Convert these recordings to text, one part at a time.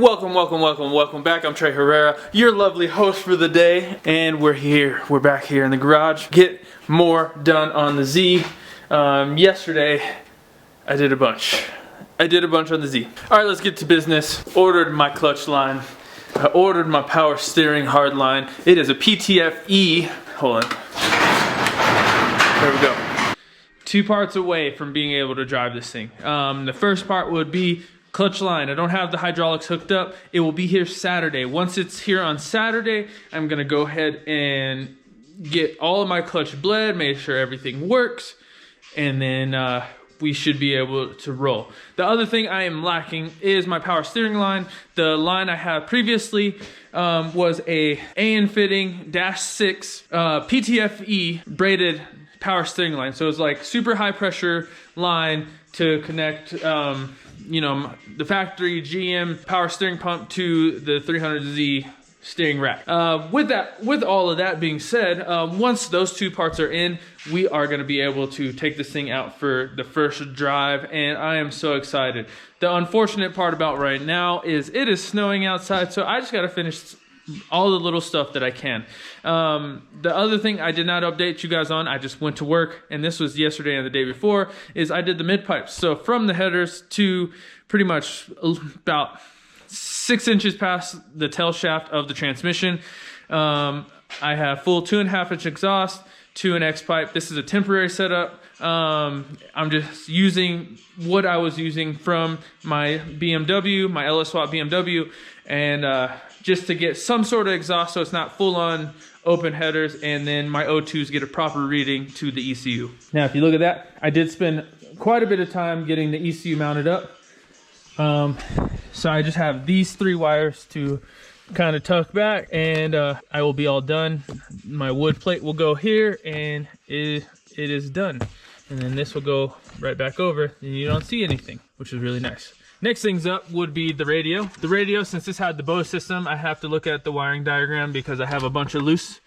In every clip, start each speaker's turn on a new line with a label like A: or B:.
A: welcome back. I'm Trey Herrera, your lovely host for the day, and we're back here in the garage. Get more done on the Z. Yesterday, I did a bunch on the Z. All right, let's get to business. Ordered my clutch line. I ordered my power steering hard line. It is a PTFE. Hold on. There we go. 2 parts away from being able to drive this thing. The first part would be clutch line. I don't have the hydraulics hooked up. It will be here Saturday. Once it's here on Saturday, I'm gonna go ahead and get all of my clutch bled, make sure everything works, and then we should be able to roll. The other thing I am lacking is my power steering line. The line I had previously was a AN fitting -6 PTFE braided power steering line. So it's like super high pressure line to connect you know, the factory GM power steering pump to the 300Z steering rack. With all of that being said, once those 2 parts are in, we are going to be able to take this thing out for the first drive, and I am so excited. The unfortunate part about right now is it is snowing outside, so I just got to finish all the little stuff that I can. The other thing I did not update you guys on, I just went to work, and this was yesterday and the day before, is I did the mid pipes. So from the headers to pretty much about 6 inches past the tail shaft of the transmission. I have full 2.5 inch exhaust to an X pipe. This is a temporary setup. I'm just using what I was using from my BMW, my LS Swap BMW, and just to get some sort of exhaust so it's not full on open headers, and then my O2s get a proper reading to the ECU. Now, if you look at that, I did spend quite a bit of time getting the ECU mounted up. So I just have these 3 wires to kind of tuck back, and I will be all done. My wood plate will go here, and it is done. And then this will go right back over, and you don't see anything, which is really nice. Next things up would be the radio. The radio, since this had the Bose system, I have to look at the wiring diagram because I have a bunch of loose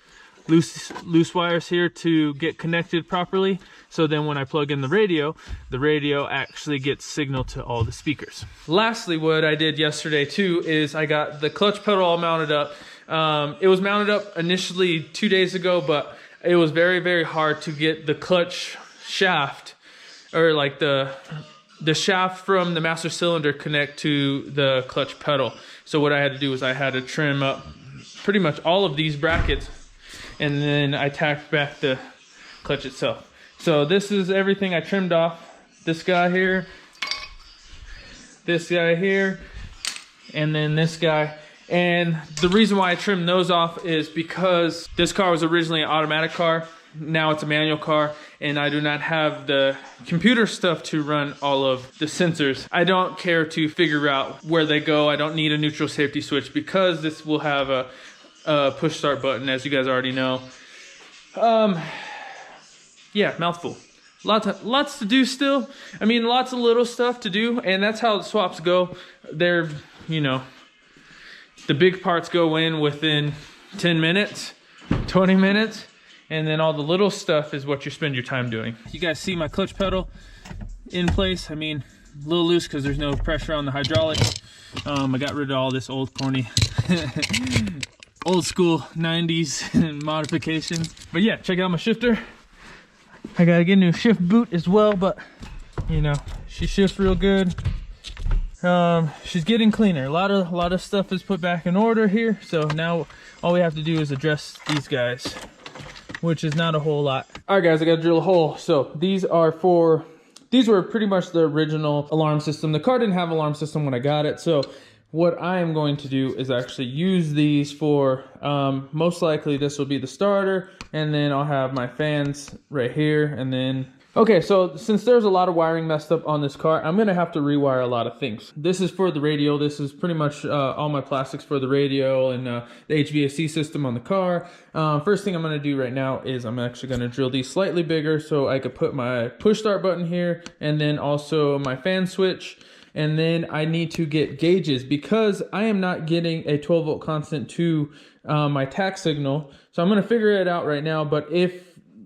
A: wires here to get connected properly. So then when I plug in the radio actually gets signal to all the speakers. Lastly, what I did yesterday too is I got the clutch pedal all mounted up. It was mounted up initially 2 days ago, but it was very, very hard to get the clutch shaft, or like the shaft from the master cylinder connect to the clutch pedal. So what I had to do was I had to trim up pretty much all of these brackets, and then I tacked back the clutch itself. So this is everything I trimmed off. This guy here, and then this guy. And the reason why I trimmed those off is because this car was originally an automatic car. Now it's a manual car, and I do not have the computer stuff to run all of the sensors. I don't care to figure out where they go. I don't need a neutral safety switch because this will have a push start button, as you guys already know. Yeah, mouthful. Lots to do still. I mean, lots of little stuff to do, and that's how the swaps go. They're, you know, the big parts go in within 10 minutes, 20 minutes. And then all the little stuff is what you spend your time doing. You guys see my clutch pedal in place. I mean, a little loose because there's no pressure on the hydraulics. I got rid of all this old corny, old school 90s modifications. But yeah, check out my shifter. I gotta get a new shift boot as well, but you know, she shifts real good. She's getting cleaner. A lot of stuff is put back in order here. So now all we have to do is address these guys, which is not a whole lot. All right, guys, I gotta drill a hole. So these were pretty much the original alarm system. The car didn't have an alarm system when I got it. So what I am going to do is actually use these for, most likely this will be the starter, and then I'll have my fans right here, and then, okay, so since there's a lot of wiring messed up on this car, I'm gonna have to rewire a lot of things. This is for the radio. This is pretty much all my plastics for the radio and the HVAC system on the car. First thing I'm gonna do right now is I'm actually gonna drill these slightly bigger so I could put my push start button here, and then also my fan switch. And then I need to get gauges because I am not getting a 12 volt constant to my tack signal. So I'm gonna figure it out right now, but if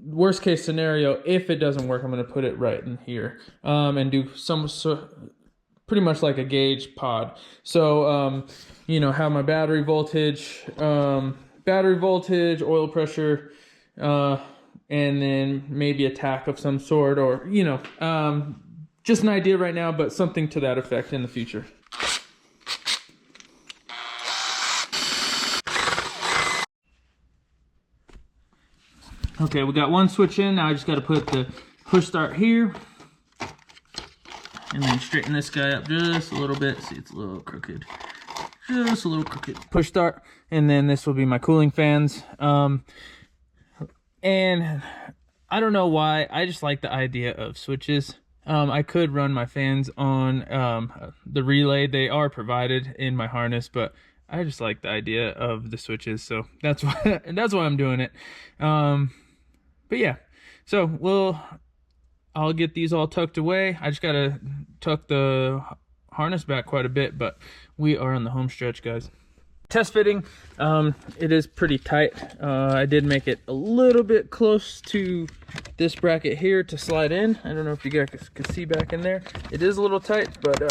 A: worst case scenario, if it doesn't work, I'm gonna put it right in here and do some pretty much like a gauge pod. So, you know, have my battery voltage, oil pressure, and then maybe a tack of some sort, or, you know, just an idea right now, but something to that effect in the future. Okay, we got one switch in. Now I just got to put the push start here. And then straighten this guy up just a little bit. See, it's a little crooked. Just a little crooked. Push start. And then this will be my cooling fans. And I don't know why. I just like the idea of switches. I could run my fans on the relay. They are provided in my harness, but I just like the idea of the switches. So that's why I'm doing it. But yeah, so I'll get these all tucked away. I just gotta tuck the harness back quite a bit, but we are on the home stretch, guys. Test fitting, it is pretty tight. I did make it a little bit close to this bracket here to slide in. I don't know if you guys can see back in there. It is a little tight, but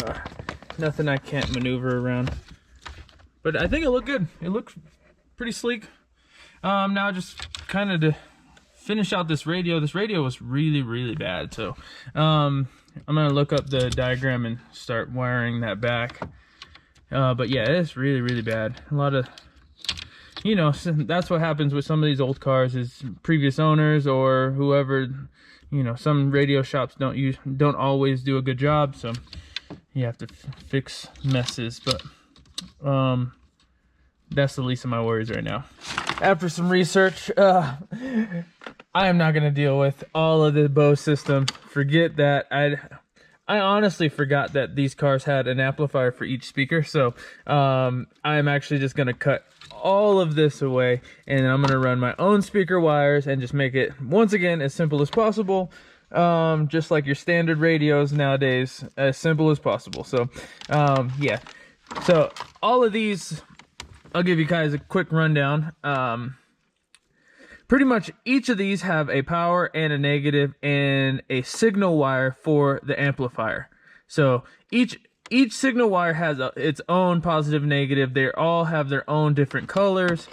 A: nothing I can't maneuver around. But I think it looked good. It looked pretty sleek. Now just kind of to finish out this radio. This radio was really, really bad. So I'm gonna look up the diagram and start wiring that back. But yeah, it's really, really bad. A lot of, you know, that's what happens with some of these old cars is previous owners or whoever, you know, some radio shops don't always do a good job. So you have to fix messes, but that's the least of my worries right now. After some research, I am not going to deal with all of the Bose system. Forget that. I honestly forgot that these cars had an amplifier for each speaker. So I'm actually just going to cut all of this away, and I'm going to run my own speaker wires and just make it, once again, as simple as possible. Just like your standard radios nowadays, as simple as possible. So yeah, so all of these, I'll give you guys a quick rundown. Pretty much each of these have a power and a negative and a signal wire for the amplifier. So each signal wire has its own positive, negative. They all have their own different colors,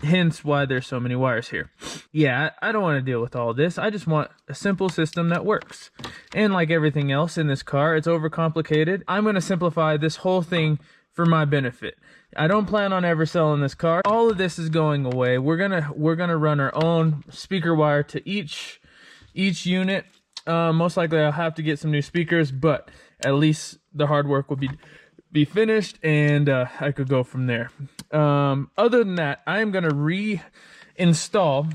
A: hence why there's so many wires here. Yeah, I don't want to deal with all this. I just want a simple system that works. And like everything else in this car, it's overcomplicated. I'm going to simplify this whole thing for my benefit. I don't plan on ever selling this car. All of this is going away. We're gonna run our own speaker wire to each unit. Most likely I'll have to get some new speakers, but at least the hard work will be finished, and I could go from there. Other than that, I am gonna reinstall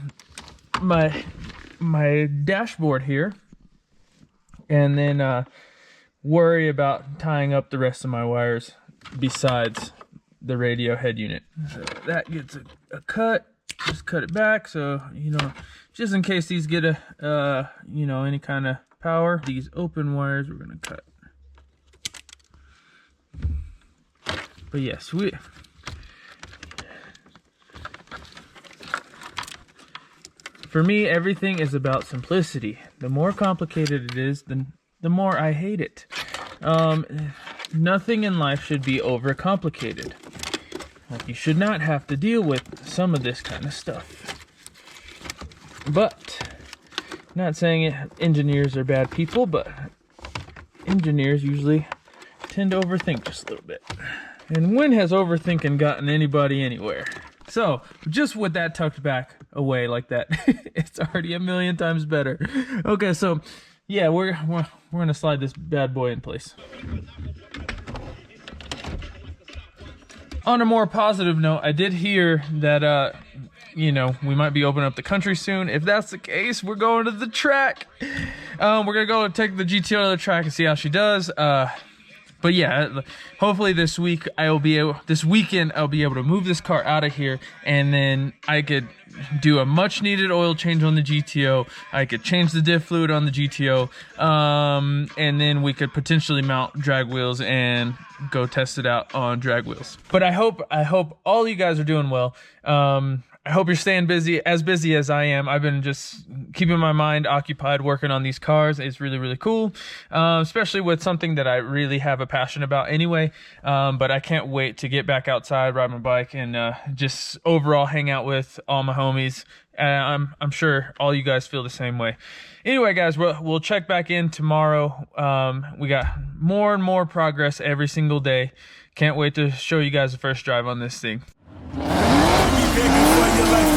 A: my dashboard here, and then worry about tying up the rest of my wires besides the radio head unit. So that gets a cut. Just cut it back, so you know, just in case these get a you know, any kind of power. These open wires we're gonna cut. But yes, for me, everything is about simplicity. The more complicated it is, the more I hate it. Nothing in life should be overcomplicated. Like, you should not have to deal with some of this kind of stuff. But, not saying engineers are bad people, but engineers usually tend to overthink just a little bit. And when has overthinking gotten anybody anywhere? So, just with that tucked back away like that, it's already a million times better. Okay, so yeah, we're gonna slide this bad boy in place. On a more positive note, I did hear that you know, we might be opening up the country soon. If that's the case, we're going to the track. We're gonna go take the GTO to the track and see how she does. But yeah, hopefully this weekend I'll be able to move this car out of here, and then I could do a much needed oil change on the GTO. I could change the diff fluid on the GTO, and then we could potentially mount drag wheels and go test it out on drag wheels. But I hope all you guys are doing well. I hope you're staying busy as I am. I've been just keeping my mind occupied working on these cars. It's really, really cool, especially with something that I really have a passion about anyway. But I can't wait to get back outside, ride my bike, and just overall hang out with all my homies. I'm sure all you guys feel the same way. Anyway, guys, we'll check back in tomorrow. We got more and more progress every single day. Can't wait to show you guys the first drive on this thing. Begging for your life.